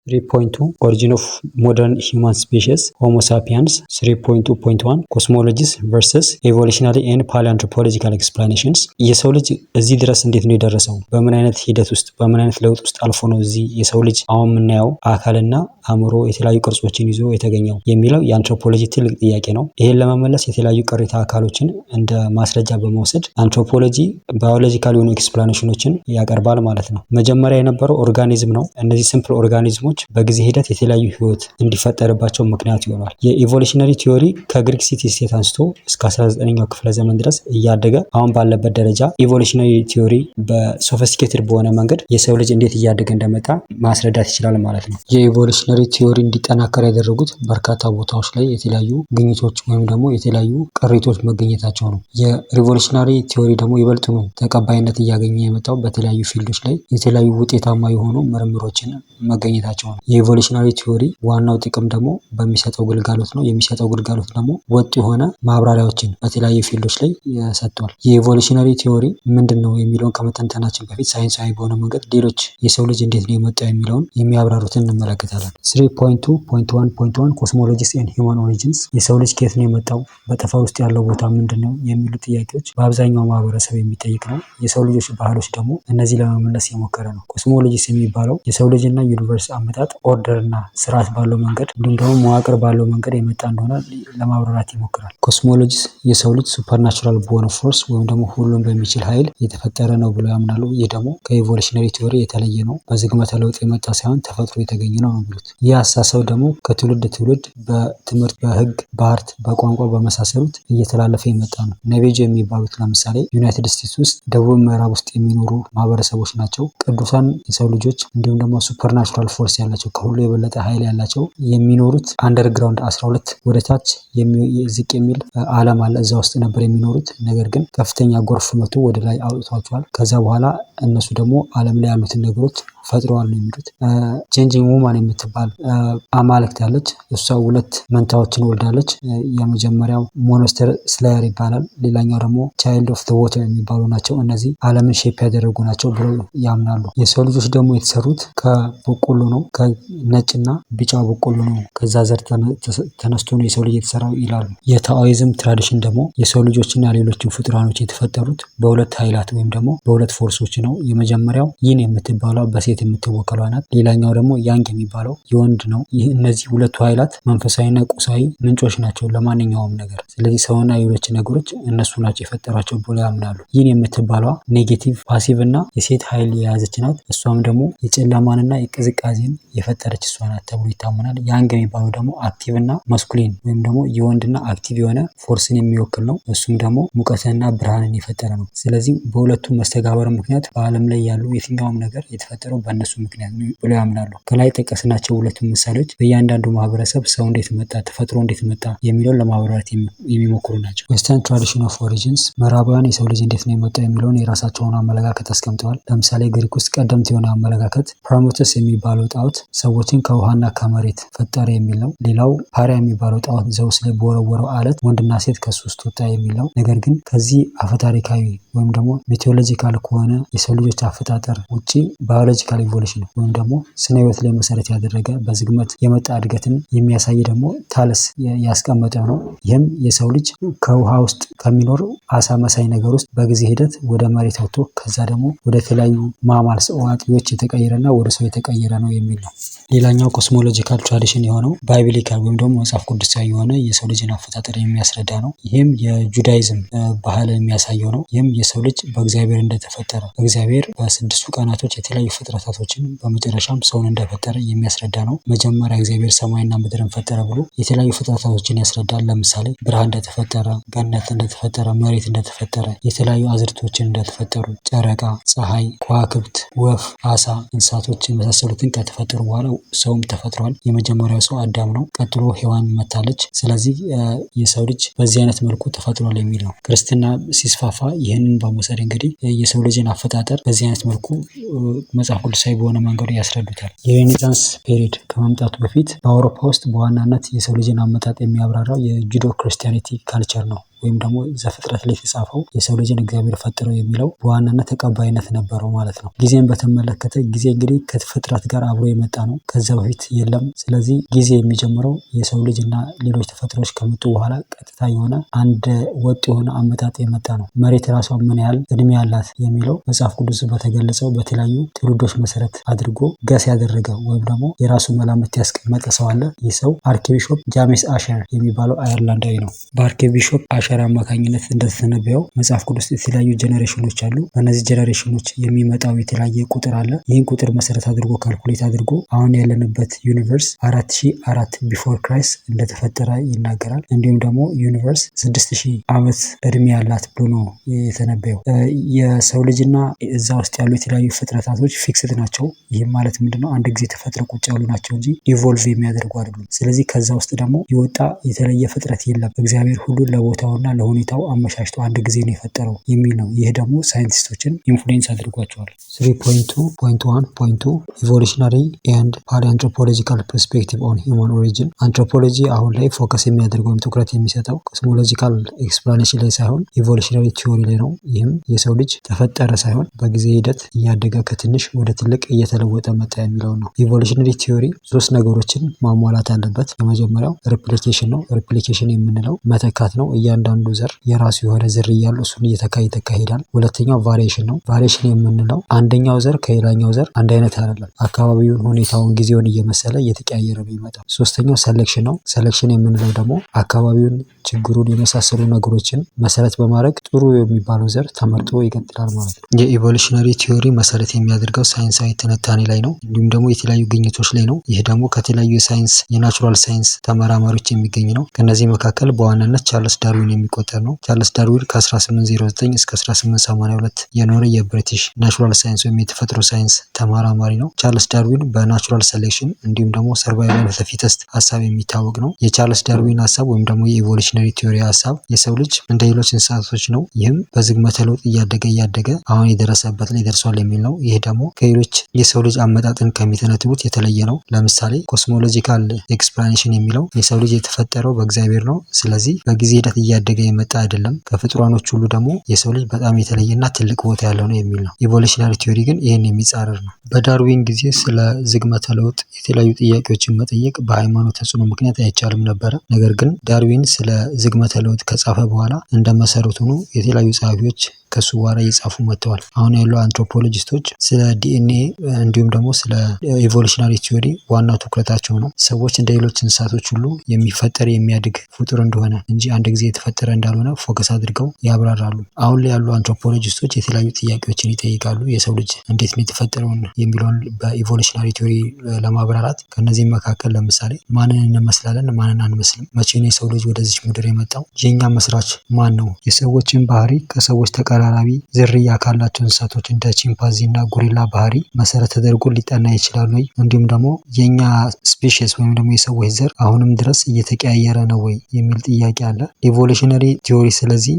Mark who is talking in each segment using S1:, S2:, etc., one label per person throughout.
S1: 3.2 ኦሪጂን ኦፍ ሞደርን ሂውማን ስፔሺስ ሆሞ ሳፒያንስ 3.2.1 ኮስሞሎጂስ ቨርሰስ ኤቮሉሽናሪ ኤንድ ፓሊአንትሮፖሎጂካል ኤክስፕላኔሽንስ። የሰው ልጅ እዚህ ድረስ እንዴት ነው የደረሰው? በምን አይነት ሂደት ውስጥ በምን አይነት ለውጥ ውስጥ አልፎ ነው እዚህ የሰው ልጅ አሁን የምናየው አካልና አእምሮ የተለያዩ ቅርጾችን ይዞ የተገኘው የሚለው የአንትሮፖሎጂ ትልቅ ጥያቄ ነው። ይሄን ለመመለስ የተለያዩ ቅሪተ አካሎችን እንደ ማስረጃ በመውሰድ አንትሮፖሎጂ ባዮሎጂካል የሆኑ ኤክስፕላኔሽኖችን ያቀርባል ማለት ነው። መጀመሪያ የነበረው ኦርጋኒዝም ነው። እነዚህ ሲምፕል ኦርጋኒዝሞች በጊዜ ሂደት የተለያዩ ህይወት እንዲፈጠርባቸው ምክንያት ይሆናል። የኢቮሉሽነሪ ቲዮሪ ከግሪክ ሲቲ ስቴት አንስቶ እስከ 19ኛው ክፍለ ዘመን ድረስ እያደገ አሁን ባለበት ደረጃ ኢቮሉሽነሪ ቲዮሪ በሶፊስቲኬትድ በሆነ መንገድ የሰው ልጅ እንዴት እያደገ እንደመጣ ማስረዳት ይችላል ማለት ነው። የኢቮሉሽነሪ ቲዮሪ እንዲጠናከር ያደረጉት በርካታ ቦታዎች ላይ የተለያዩ ግኝቶች ወይም ደግሞ የተለያዩ ቅሪቶች መገኘታቸው ነው። የሪቮሉሽነሪ ቲዮሪ ደግሞ ይበልጥ ነው ተቀባይነት እያገኘ የመጣው በተለያዩ ፊልዶች ላይ የተለያዩ ውጤታማ የሆኑ ምርምሮችን መገኘታቸው ነው። የኢቮሉሽነሪ ቲዮሪ ዋናው ጥቅም ደግሞ በሚሰጠው ግልጋሎት ነው። የሚሰጠው ግልጋሎት ደግሞ ወጥ የሆነ ማብራሪያዎችን በተለያዩ ፊልዶች ላይ ሰጥቷል። የኢቮሉሽነሪ ቲዮሪ ምንድን ነው የሚለውን ከመተንተናችን በፊት ሳይንሳዊ በሆነ መንገድ ሌሎች የሰው ልጅ እንዴት ነው የመጣው የሚለውን የሚያብራሩትን እንመለከታለን። 3.1.1 ኮስሞሎጂስ ኤንድ ሂውማን ኦሪጂንስ። የሰው ልጅ ከየት ነው የመጣው? በጠፈር ውስጥ ያለው ቦታ ምንድን ነው? የሚሉ ጥያቄዎች በአብዛኛው ማህበረሰብ የሚጠይቅ ነው። የሰው ልጆች ባህሎች ደግሞ እነዚህ ለመመለስ የሞከረ ነው። ኮስሞሎጂስ የሚባለው የሰው ልጅና ዩኒቨርስ አመጣጥ ኦርደር እና ስርዓት ባለው መንገድ እንዲሁም ደግሞ መዋቅር ባለው መንገድ የመጣ እንደሆነ ለማብራራት ይሞክራል። ኮስሞሎጂስ የሰው ልጅ ሱፐርናቹራል በሆነ ፎርስ ወይም ደግሞ ሁሉም በሚችል ኃይል የተፈጠረ ነው ብለው ያምናሉ። ይህ ደግሞ ከኢቮሉሽነሪ ቲዮሪ የተለየ ነው። በዝግመተ ለውጥ የመጣ ሳይሆን ተፈጥሮ የተገኘ ነው የሚሉት። ይህ አስተሳሰብ ደግሞ ከትውልድ ትውልድ በትምህርት፣ በህግ፣ በአርት፣ በቋንቋ በመሳሰሉት እየተላለፈ የመጣ ነው። ነቬጆ የሚባሉት ለምሳሌ ዩናይትድ ስቴትስ ውስጥ ደቡብ ምዕራብ ውስጥ የሚኖሩ ማህበረሰቦች ናቸው። ቅዱሳን የሰው ልጆች እንዲሁም ደግሞ ሱፐርናቹራል ፎርስ ያላቸው ከሁሉ የበለጠ ኃይል ያላቸው የሚኖሩት አንደርግራውንድ 12 ወደ ታች ዝቅ የሚል ዓለም አለ። እዛ ውስጥ ነበር የሚኖሩት። ነገር ግን ከፍተኛ ጎርፍ መቶ ወደ ላይ አውጥቷቸዋል። ከዛ በኋላ እነሱ ደግሞ ዓለም ላይ ያሉትን ነገሮች ፈጥረዋል ነው የሚሉት። ቼንጂንግ ውማን የምትባል አማልክት ያለች እሷ 2 መንታዎችን ወልዳለች። የመጀመሪያው ሞኖስተር ስላየር ይባላል። ሌላኛው ደግሞ ቻይልድ ኦፍ ዘ ዋተር የሚባሉ ናቸው። እነዚህ ዓለምን ሼፕ ያደረጉ ናቸው ብለው ያምናሉ። የሰው ልጆች ደግሞ የተሰሩት ከበቆሎ ነው። ከነጭና ቢጫ በቆሎ ነው። ከዛ ዘር ተነስቶ ነው የሰው ልጅ የተሰራው ይላሉ። የታኦይዝም ትራዲሽን ደግሞ የሰው ልጆችና ሌሎችን ፍጡራኖች የተፈጠሩት በ2 ኃይላት ወይም ደግሞ በ2 ፎርሶች ነው። የመጀመሪያው ይን የምትባለው በሴት የምትወከለው ናት። ሌላኛው ደግሞ ያንግ የሚባለው የወንድ ነው። ይህ እነዚህ 2ቱ ኃይላት መንፈሳዊና ቁሳዊ ምንጮች ናቸው ለማንኛውም ነገር። ስለዚህ ሰውና ሌሎች ነገሮች እነሱ ናቸው የፈጠሯቸው ብለው ያምናሉ። ይህን የምትባለዋ ኔጌቲቭ ፓሲቭ እና የሴት ኃይል የያዘች ናት። እሷም ደግሞ የጨለማንና የቅዝቃዜን የፈጠረች እሷ ናት ተብሎ ይታመናል። ያንግ የሚባለው ደግሞ አክቲቭ እና ማስኩሊን ወይም ደግሞ የወንድና አክቲቭ የሆነ ፎርስን የሚወክል ነው። እሱም ደግሞ ሙቀትንና ብርሃንን የፈጠረ ነው። ስለዚህ በሁለቱም መስተጋበር ምክንያት በዓለም ላይ ያሉ የትኛውም ነገር የተፈጠረው በእነሱ ምክንያት ነው ብለው ያምናሉ። ከላይ ጠቀስናቸው 2 ምሳሌዎች በእያንዳንዱ ማህበረሰብ ሰው እንዴት መጣ፣ ተፈጥሮ እንዴት መጣ የሚለውን ለማብራራት የሚሞክሩ ናቸው። ዌስተርን ትራዲሽን ኦፍ ኦሪጂንስ። ምዕራባውያን የሰው ልጅ እንዴት ነው የመጣው የሚለውን የራሳቸውን አመለካከት አስቀምጠዋል። ለምሳሌ ግሪክ ውስጥ ቀደምት የሆነ አመለካከት ፕሮሜቴስ የሚባለው ጣዖት ሰዎችን ከውሃና ከመሬት ፈጠረ የሚል ነው። ሌላው ፓሪያ የሚባለው ጣዖት ዘውስ ላይ በወረወረው አለት ወንድና ሴት ከሱ ውስጥ ወጣ የሚል ነው። ነገር ግን ከዚህ አፈታሪካዊ ወይም ደግሞ ሜቴዎሎጂካል ከሆነ የሰው ልጆች አፈጣጠር ውጪ ባዮሎጂካል ኢቮሉሽን ወይም ደግሞ ስነ ህይወት ላይ መሰረት ያደረገ በዝግመት የመጣ እድገትን የሚያሳይ ደግሞ ታለስ ያስቀመጠ ነው። ይህም የሰው ልጅ ከውሃ ውስጥ ከሚኖር አሳ መሳይ ነገር ውስጥ በጊዜ ሂደት ወደ መሬት ወጥቶ ከዛ ደግሞ ወደ ተለያዩ ማማልስ እዋጥዎች የተቀየረና ወደ ሰው የተቀየረ ነው የሚል ነው። ሌላኛው ኮስሞሎጂካል ትራዲሽን የሆነው ባይብሊካል ወይም ደግሞ መጽሐፍ ቅዱሳዊ የሆነ የሰው ልጅን አፈጣጠር የሚያስረዳ ነው። ይህም የጁዳይዝም ባህል የሚያሳየው ነው። ይህም የሰው ልጅ በእግዚአብሔር እንደተፈጠረ እግዚአብሔር በ6ቱ ቀናቶች የተለያዩ ፍጥረታቶችን በመጨረሻም ሰውን እንደፈጠረ የሚያስረዳ ነው። መጀመሪያ እግዚአብሔር ሰማይና ምድርን ፈጠረ ብሎ የተለያዩ ፍጥረታቶችን ያስረዳል። ለምሳሌ ብርሃን እንደተፈጠረ፣ ገነት እንደተፈጠረ፣ መሬት እንደተፈጠረ፣ የተለያዩ አዝርቶችን እንደተፈጠሩ፣ ጨረቃ፣ ፀሐይ፣ ከዋክብት፣ ወፍ፣ አሳ፣ እንስሳቶች የመሳሰሉትን ከተፈጠሩ በኋላ ሰውም ተፈጥሯል። የመጀመሪያው ሰው አዳም ነው። ቀጥሎ ሔዋን መታለች። ስለዚህ የሰው ልጅ በዚህ አይነት መልኩ ተፈጥሯል የሚል ነው። ክርስትና ሲስፋፋ ይህንን በመውሰድ እንግዲህ የሰው ልጅን አፈጣጠር በዚህ አይነት መልኩ መጽሐፍ ቅዱሳዊ በሆነ መንገዱ ያስረዱታል። የሬኔሳንስ ፔሪድ ከመምጣቱ በፊት በአውሮፓ ውስጥ በዋናነት የሰው ልጅን አመጣጥ የሚያብራራው የጁዶ ክርስቲያኒቲ ካልቸር ነው። ወይም ደግሞ ዘፍጥረት ላይ የተጻፈው የሰው ልጅን እግዚአብሔር ፈጠረው የሚለው በዋናነት ተቀባይነት ነበረው ማለት ነው። ጊዜን በተመለከተ ጊዜ እንግዲህ ከፍጥረት ጋር አብሮ የመጣ ነው። ከዛ በፊት የለም። ስለዚህ ጊዜ የሚጀምረው የሰው ልጅ እና ሌሎች ተፈጥሮች ከመጡ በኋላ ቀጥታ የሆነ አንድ ወጥ የሆነ አመጣጥ የመጣ ነው። መሬት ራሷ ምን ያህል እድሜ ያላት የሚለው መጽሐፍ ቅዱስ በተገለጸው በተለያዩ ትውልዶች መሰረት አድርጎ ገስ ያደረገ ወይም ደግሞ የራሱ መላምት ያስቀመጠ ሰው አለ። ይህ ሰው አርኪቢሾፕ ጃሜስ አሸር የሚባለው አየርላንዳዊ ነው። በአርኪቢሾፕ አሸር አማካኝነት እንደተተነበየው መጽሐፍ ቅዱስ የተለያዩ ጀኔሬሽኖች አሉ። በእነዚህ ጀኔሬሽኖች የሚመጣው የተለያየ ቁጥር አለ። ይህን ቁጥር መሰረት አድርጎ ካልኩሌት አድርጎ አሁን ያለንበት ዩኒቨርስ 4004 ቢፎር ክራይስት እንደተፈጠረ ይናገራል። እንዲሁም ደግሞ ዩኒቨርስ 6000 ዓመት እድሜ ያላት ብሎ ነው የተነበየው። የሰው ልጅና እዛ ውስጥ ያሉ የተለያዩ ፍጥረታቶች ፊክስድ ናቸው። ይህም ማለት ምንድነው? አንድ ጊዜ ተፈጥረው ቁጭ ያሉ ናቸው እንጂ ኢቮልቭ የሚያደርጉ አይደሉም። ስለዚህ ከዛ ውስጥ ደግሞ የወጣ የተለየ ፍጥረት የለም። እግዚአብሔር ሁሉን ለቦታውና ለሁኔታው አመቻችቶ አንድ ጊዜ ነው የፈጠረው የሚል ነው። ይህ ደግሞ ሳይንቲስቶችን ኢንፍሉዌንስ አድርጓቸዋል። 3.1.2 ኢቮሉሽናሪ ኤንድ ፓሊአንትሮፖሎጂካል ፐርስፔክቲቭ ኦን ሂውማን ኦሪጂን። አንትሮፖሎጂ አሁን ላይ ፎከስ የሚያደርገው ወይም ትኩረት የሚሰጠው ኮስሞሎጂካል ኤክስፕላኔሽን ላይ ሳይሆን ኢቮሉሽናሪ ቲዮሪ ላይ ነው። ይህም የሰው ልጅ ተፈጠረ ሳይሆን በጊዜ ሂደት እያደገ ከትንሽ ወደ ትልቅ እየተለወጠ መጣ የሚለው ነው። ኢቮሉሽነሪ ቲዮሪ 3 ነገሮችን ማሟላት አለበት። የመጀመሪያው ሪፕሊኬሽን ነው። ሪፕሊኬሽን የምንለው መተካት ነው። እያንዳንዱ ዘር የራሱ የሆነ ዝርያ ያለው እሱን እየተካ ይሄዳል። ሁለተኛው ቫሪዬሽን ነው። ቫሪዬሽን የምንለው አንደኛው ዘር ከሌላኛው ዘር አንድ አይነት አይደለም። አካባቢውን፣ ሁኔታውን፣ ጊዜውን እየመሰለ እየተቀያየረ ነው የሚመጣው። ሶስተኛው ሰሌክሽን ነው። ሰሌክሽን የምንለው ደግሞ አካባቢውን፣ ችግሩን የመሳሰሉ ነገሮችን መሰረት በማድረግ ጥሩ የሚባለው ዘር ተመርጦ ይቀጥላል ማለት ነው። የኢቮሉሽነሪ ቲዮሪ መሰረት የሚያደርገው ሳይንሳዊ ትንታኔ ላይ ነው። እንዲሁም ደግሞ የተለያዩ ግኝቶች ላይ ነው። ይህ ደግሞ ከተለያዩ የሳይንስ የናቹራል ሳይንስ ተመራማሪዎች የሚገኝ ነው። ከነዚህ መካከል በዋናነት ቻርልስ ዳርዊን የሚቆጠር ነው። ቻርልስ ዳርዊን ከ1809 እስከ 1882 የኖረ የብሪቲሽ ናቹራል ሳይንስ ወይም የተፈጥሮ ሳይንስ ተመራማሪ ነው። ቻርልስ ዳርዊን በናቹራል ሴሌክሽን እንዲሁም ደግሞ ሰርቫይቫል ኦፍ ዘ ፊተስት ሀሳብ የሚታወቅ ነው። የቻርልስ ዳርዊን ሀሳብ ወይም ደግሞ የኢቮሉሽነሪ ቲዮሪ ሀሳብ የሰው ልጅ እንደ ሌሎች እንስሳቶች ነው። ይህም በዝግመተ ለውጥ እያደገ አሁን የደረሰበት ላይ ደርሷል የሚል ነው። ይህ ደግሞ ከሌሎች የሰው ልጅ አመጣጥን ከሚተነትኑት የተለየ ነው። ለምሳሌ ኮስሞሎጂካል ኤክስፕላኔሽን የሚለው የሰው ልጅ የተፈጠረው በእግዚአብሔር ነው። ስለዚህ በጊዜ ሂደት እያደገ የመጣ አይደለም። ከፍጡራኖች ሁሉ ደግሞ የሰው ልጅ በጣም የተለየና ትልቅ ቦታ ያለው ነው የሚል ነው። ኢቮሉሽናሪ ቲዮሪ ግን ይህን የሚጻረር ነው። በዳርዊን ጊዜ ስለ ዝግመተ ለውጥ የተለያዩ ጥያቄዎችን መጠየቅ በሃይማኖት ተጽዕኖ ምክንያት አይቻልም ነበረ። ነገር ግን ዳርዊን ስለ ዝግመተ ለውጥ ከጻፈ በኋላ እንደ መሰረቱ ሆኖ የተለያዩ ጸሐፊዎች ከሱ በኋላ እየጻፉ መጥተዋል። አሁን ያሉ አንትሮፖሎጂስቶች ስለ ዲኤንኤ እንዲሁም ደግሞ ስለ ኢቮሉሽናሪ ቲዮሪ ዋና ትኩረታቸው ነው። ሰዎች እንደ ሌሎች እንስሳቶች ሁሉ የሚፈጠር የሚያድግ ፍጡር እንደሆነ እንጂ አንድ ጊዜ የተፈጠረ እንዳልሆነ ፎከስ አድርገው ያብራራሉ። አሁን ላይ ያሉ አንትሮፖሎጂስቶች የተለያዩ ጥያቄዎችን ይጠይቃሉ። የሰው ልጅ እንዴት ነው የተፈጠረውን የሚለውን በኢቮሉሽናሪ ቲዮሪ ለማብራራት ከነዚህም መካከል ለምሳሌ ማንን እንመስላለን፣ ማንን አንመስልም፣ መቼ ነው የሰው ልጅ ወደዚች ምድር የመጣው፣ የኛ መስራች ማን ነው፣ የሰዎችን ባህሪ ከሰዎች ተቀራራቢ ዝርያ ካላቸው እንስሳቶች እንደ ቺምፓንዚ እና ጎሪላ ባህሪ መሰረት ተደርጎ ሊጠና ይችላል ወይ፣ እንዲሁም ደግሞ የኛ ስፔሺስ ወይም ደግሞ የሰዎች ዘር አሁንም ድረስ እየተቀያየረ ነው ወይ የሚል ጥያቄ አለ። ኢቮሉሽነሪ ቲዮሪ ስለዚህ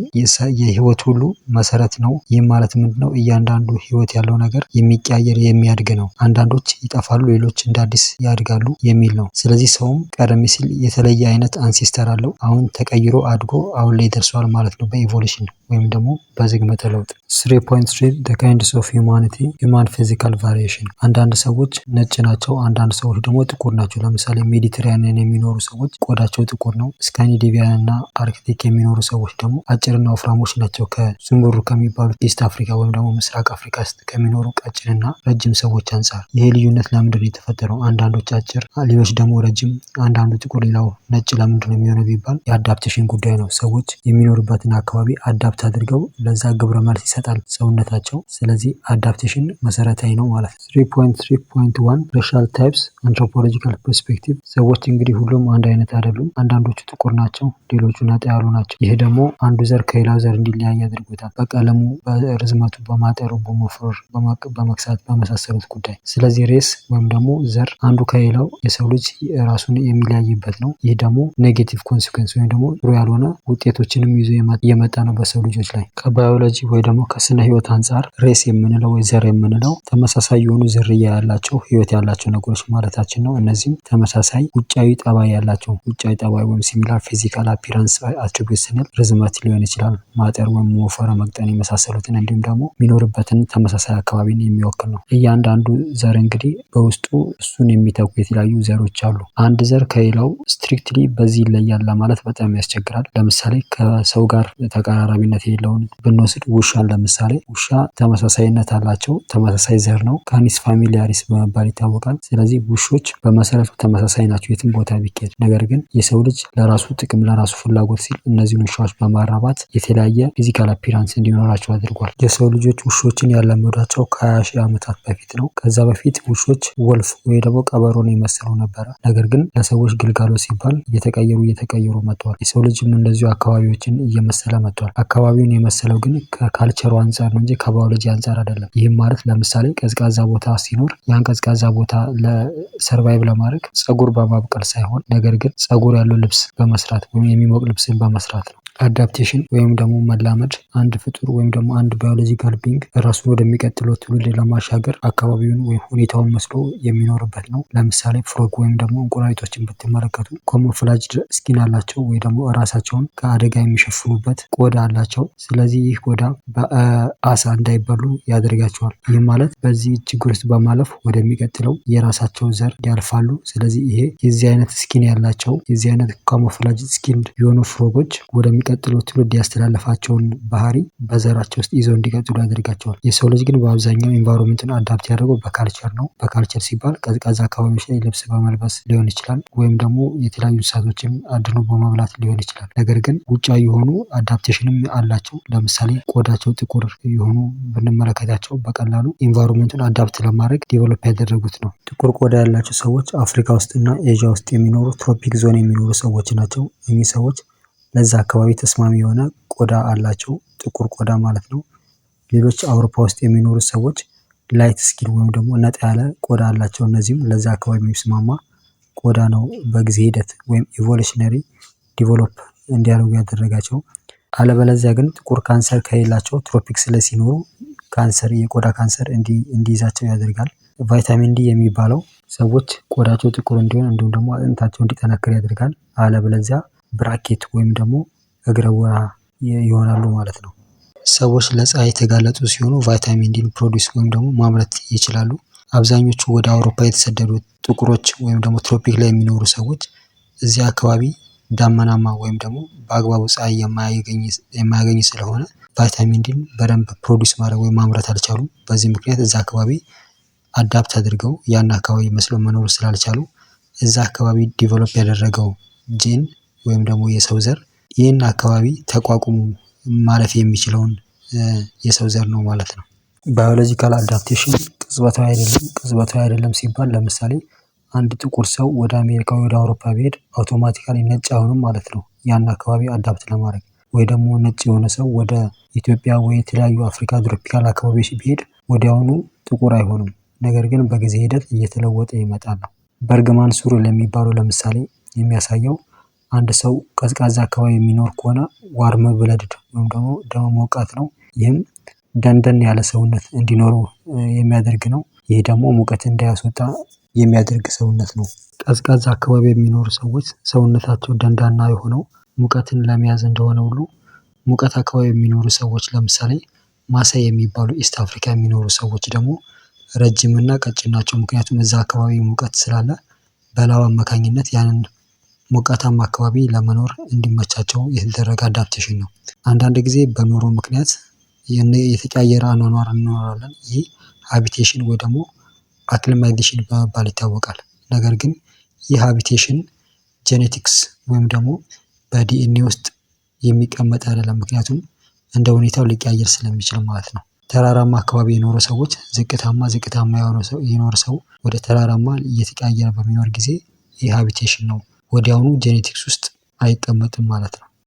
S1: የህይወት ሁሉ መሰረት ነው። ይህም ማለት ምንድነው? እያንዳንዱ ህይወት ያለው ነገር የሚቀያየር የሚያድግ ነው። አንዳንዶች ይጠፋሉ፣ ሌሎች እንደ አዲስ ያድጋሉ የሚል ነው። ስለዚህ ሰውም ቀደም ሲል የተለየ አይነት አንሴስተር አለው። አሁን ተቀይሮ አድጎ አሁን ላይ ደርሷል ማለት ነው በኢቮሉሽን ወይም ደግሞ በዝግመተ ለውጥ። 3.3 The kinds of humanity human physical variation። አንዳንድ ሰዎች ነጭ ናቸው፣ አንዳንድ ሰዎች ደግሞ ጥቁር ናቸው። ለምሳሌ ሜዲትራኒያን የሚኖሩ ሰዎች ቆዳቸው ጥቁር ነው። ስካንዲኔቪያን እና አርክቲክ የሚኖሩ ሰዎች ደግሞ አጭርና ወፍራሞች ናቸው። ከዙምቡሩ ከሚባሉት ኢስት አፍሪካ ወይም ደግሞ ምስራቅ አፍሪካ ውስጥ ከሚኖሩ ቀጭንና ረጅም ሰዎች አንጻር ይሄ ልዩነት ለምንድን ነው የተፈጠረው? አንዳንዶች አጭር፣ ሌሎች ደግሞ ረጅም፣ አንዳንዱ ጥቁር፣ ሌላው ነጭ ለምንድን ነው የሚሆነው ቢባል የአዳፕቴሽን ጉዳይ ነው። ሰዎች የሚኖሩበትን አካባቢ አዳፕት አድርገው ለዛ ግብረ መልስ ይሰጣል ሰውነታቸው። ስለዚህ አዳፕቴሽን መሰረታዊ ነው ማለት ነው። 3.3.1 ሬሻል ታይፕስ አንትሮፖሎጂካል ፐርስፔክቲቭ። ሰዎች እንግዲህ ሁሉም አንድ አይነት አይደሉም። አንዳንዶቹ ጥቁር ናቸው፣ ሌሎቹ ነጣ ያሉ ናቸው። ይህ ደግሞ አንዱ ዘር ከሌላው ዘር እንዲለያይ አድርጎታል። በቀለሙ፣ በርዝመቱ፣ በማጠሩ፣ በመፎር፣ በመክሳት በመሳሰሉት ጉዳይ። ስለዚህ ሬስ ወይም ደግሞ ዘር አንዱ ከሌላው የሰው ልጅ ራሱን የሚለያይበት ነው። ይህ ደግሞ ኔጌቲቭ ኮንሲኩዌንስ ወይም ደግሞ ጥሩ ያልሆነ ውጤቶችንም ይዞ የመጣ ነው በሰው ልጆች ላይ። ከባዮሎጂ ከባዮሎጂ ወይ ደግሞ ከስነ ህይወት አንጻር ሬስ የምንለው ወይ ዘር የምንለው ተመሳሳይ የሆኑ ዝርያ ያላቸው ህይወት ያላቸው ነገሮች ማለታችን ነው። እነዚህም ተመሳሳይ ውጫዊ ጠባይ ያላቸው ውጫዊ ጠባይ ወይም ሲሚላር ፊዚካል አፒራንስ አትሪቢዩት ስንል ርዝመት ሊሆን ይችላል፣ ማጠር ወይም መወፈር፣ መቅጠን የመሳሰሉትን እንዲሁም ደግሞ የሚኖርበትን ተመሳሳይ አካባቢን የሚወክል ነው። እያንዳንዱ ዘር እንግዲህ በውስጡ እሱን የሚተኩ የተለያዩ ዘሮች አሉ። አንድ ዘር ከሌላው ስትሪክትሊ በዚህ ይለያል ለማለት በጣም ያስቸግራል። ለምሳሌ ከሰው ጋር ተቀራራቢነት የሌለውን ብንወስድ ውሻን ለምሳሌ ውሻ ተመሳሳይነት አላቸው፣ ተመሳሳይ ዘር ነው፣ ካኒስ ፋሚሊያሪስ በመባል ይታወቃል። ስለዚህ ውሾች በመሰረቱ ተመሳሳይ ናቸው የትም ቦታ ቢካሄድ። ነገር ግን የሰው ልጅ ለራሱ ጥቅም ለራሱ ፍላጎት ሲል እነዚህን ውሻዎች በማራባት የተለያየ ፊዚካል አፒራንስ እንዲኖራቸው አድርጓል። የሰው ልጆች ውሾችን ያላመዷቸው ከ20 ሺህ ዓመታት በፊት ነው። ከዛ በፊት ውሾች ወልፍ ወይ ደግሞ ቀበሮን የመሰሉ ነበረ። ነገር ግን ለሰዎች ግልጋሎት ሲባል እየተቀየሩ መጥተዋል። የሰው ልጅም እንደዚሁ አካባቢዎችን እየመሰለ መጥቷል። አካባቢውን የመሰለው ግን ከካልቸሩ አንጻር ነው እንጂ ከባዮሎጂ አንጻር አይደለም። ይህም ማለት ለምሳሌ ቀዝቃዛ ቦታ ሲኖር ያን ቀዝቃዛ ቦታ ለሰርቫይቭ ለማድረግ ጸጉር በማብቀል ሳይሆን ነገር ግን ጸጉር ያለው ልብስ በመስራት ወይም የሚሞቅ ልብስን በመስራት ነው። አዳፕቴሽን ወይም ደግሞ መላመድ አንድ ፍጡር ወይም ደግሞ አንድ ባዮሎጂካል ቢንግ ራሱን ወደሚቀጥለው ትውልድ ለማሻገር አካባቢውን ወይም ሁኔታውን መስሎ የሚኖርበት ነው። ለምሳሌ ፍሮግ ወይም ደግሞ እንቁራሪቶችን ብትመለከቱ ካሞፍላጅድ ስኪን አላቸው ወይ ደግሞ ራሳቸውን ከአደጋ የሚሸፍኑበት ቆዳ አላቸው። ስለዚህ ይህ ቆዳ በአሳ እንዳይበሉ ያደርጋቸዋል። ይህ ማለት በዚህ ችግር ውስጥ በማለፍ ወደሚቀጥለው የራሳቸው ዘር ያልፋሉ። ስለዚህ ይሄ የዚህ አይነት ስኪን ያላቸው የዚህ አይነት ካሞፍላጅድ ስኪን የሆኑ ፍሮጎች ወደሚቀጥለው ትውልድ ያስተላለፋቸውን ባህሪ በዘራቸው ውስጥ ይዘው እንዲቀጥሉ ያደርጋቸዋል። የሰው ልጅ ግን በአብዛኛው ኢንቫይሮንመንትን አዳፕት ያደርገው በካልቸር ነው። በካልቸር ሲባል ቀዝቃዛ አካባቢዎች ላይ ልብስ በመልበስ ሊሆን ይችላል፣ ወይም ደግሞ የተለያዩ እንስሳቶችን አድኖ በመብላት ሊሆን ይችላል። ነገር ግን ውጫዊ የሆኑ አዳፕቴሽንም አላቸው። ለምሳሌ ቆዳቸው ጥቁር የሆኑ ብንመለከታቸው በቀላሉ ኢንቫይሮንመንቱን አዳፕት ለማድረግ ዴቨሎፕ ያደረጉት ነው። ጥቁር ቆዳ ያላቸው ሰዎች አፍሪካ ውስጥ እና ኤዥያ ውስጥ የሚኖሩ ትሮፒክ ዞን የሚኖሩ ሰዎች ናቸው። እኚህ ሰዎች ለዛ አካባቢ ተስማሚ የሆነ ቆዳ አላቸው፣ ጥቁር ቆዳ ማለት ነው። ሌሎች አውሮፓ ውስጥ የሚኖሩ ሰዎች ላይት ስኪን ወይም ደግሞ ነጣ ያለ ቆዳ አላቸው። እነዚህም ለዛ አካባቢ የሚስማማ ቆዳ ነው በጊዜ ሂደት ወይም ኢቮሉሽነሪ ዲቨሎፕ እንዲያደርጉ ያደረጋቸው። አለበለዚያ ግን ጥቁር ካንሰር ከሌላቸው ትሮፒክስ ላይ ሲኖሩ ካንሰር የቆዳ ካንሰር እንዲይዛቸው ያደርጋል። ቫይታሚን ዲ የሚባለው ሰዎች ቆዳቸው ጥቁር እንዲሆን እንዲሁም ደግሞ አጥንታቸው እንዲጠነክር ያደርጋል። አለበለዚያ ብራኬት ወይም ደግሞ እግረ ወራ ይሆናሉ ማለት ነው። ሰዎች ለፀሐይ የተጋለጡ ሲሆኑ ቫይታሚን ዲን ፕሮዲውስ ወይም ደግሞ ማምረት ይችላሉ። አብዛኞቹ ወደ አውሮፓ የተሰደዱት ጥቁሮች ወይም ደግሞ ትሮፒክ ላይ የሚኖሩ ሰዎች እዚህ አካባቢ ዳመናማ ወይም ደግሞ በአግባቡ ፀሐይ የማያገኝ ስለሆነ ቫይታሚን ዲን በደንብ ፕሮዲውስ ማድረግ ወይም ማምረት አልቻሉም። በዚህ ምክንያት እዛ አካባቢ አዳፕት አድርገው ያን አካባቢ መስለው መኖር ስላልቻሉ እዛ አካባቢ ዲቨሎፕ ያደረገው ጂን ወይም ደግሞ የሰው ዘር ይህን አካባቢ ተቋቁሞ ማለፍ የሚችለውን የሰው ዘር ነው ማለት ነው። ባዮሎጂካል አዳፕቴሽን ቅጽበታዊ አይደለም ሲባል ለምሳሌ አንድ ጥቁር ሰው ወደ አሜሪካ ወደ አውሮፓ ቢሄድ አውቶማቲካሊ ነጭ አይሆንም ማለት ነው ያን አካባቢ አዳፕት ለማድረግ። ወይ ደግሞ ነጭ የሆነ ሰው ወደ ኢትዮጵያ ወይ የተለያዩ አፍሪካ ትሮፒካል አካባቢዎች ቢሄድ ወዲያውኑ ጥቁር አይሆንም። ነገር ግን በጊዜ ሂደት እየተለወጠ ይመጣል ነው። በርግማን ሱሪ ለሚባለው ለምሳሌ የሚያሳየው አንድ ሰው ቀዝቃዛ አካባቢ የሚኖር ከሆነ ዋርም ብለድድ ወይም ደግሞ ደመ ሞቃት ነው። ይህም ደንደን ያለ ሰውነት እንዲኖረው የሚያደርግ ነው። ይህ ደግሞ ሙቀት እንዳያስወጣ የሚያደርግ ሰውነት ነው። ቀዝቃዛ አካባቢ የሚኖሩ ሰዎች ሰውነታቸው ደንዳና የሆነው ሙቀትን ለመያዝ እንደሆነ ሁሉ ሙቀት አካባቢ የሚኖሩ ሰዎች ለምሳሌ ማሳይ የሚባሉ ኢስት አፍሪካ የሚኖሩ ሰዎች ደግሞ ረጅምና ቀጭን ናቸው። ምክንያቱም እዛ አካባቢ ሙቀት ስላለ በላብ አማካኝነት ያንን ሞቃታማ አካባቢ ለመኖር እንዲመቻቸው የተደረገ አዳፕቴሽን ነው። አንዳንድ ጊዜ በኑሮ ምክንያት የተቀያየረ አኗኗር እንኖራለን። ይህ ሃቢቴሽን ወይ ደግሞ አክሊማይዜሽን በመባል ይታወቃል። ነገር ግን ይህ ሃቢቴሽን ጄኔቲክስ ወይም ደግሞ በዲኤንኤ ውስጥ የሚቀመጥ አይደለም። ምክንያቱም እንደ ሁኔታው ሊቀያየር ስለሚችል ማለት ነው። ተራራማ አካባቢ የኖሩ ሰዎች ዝቅታማ የኖረ ሰው ወደ ተራራማ እየተቀያየረ በሚኖር ጊዜ ይህ ሃቢቴሽን ነው ወዲያውኑ ጄኔቲክስ ውስጥ አይቀመጥም ማለት ነው።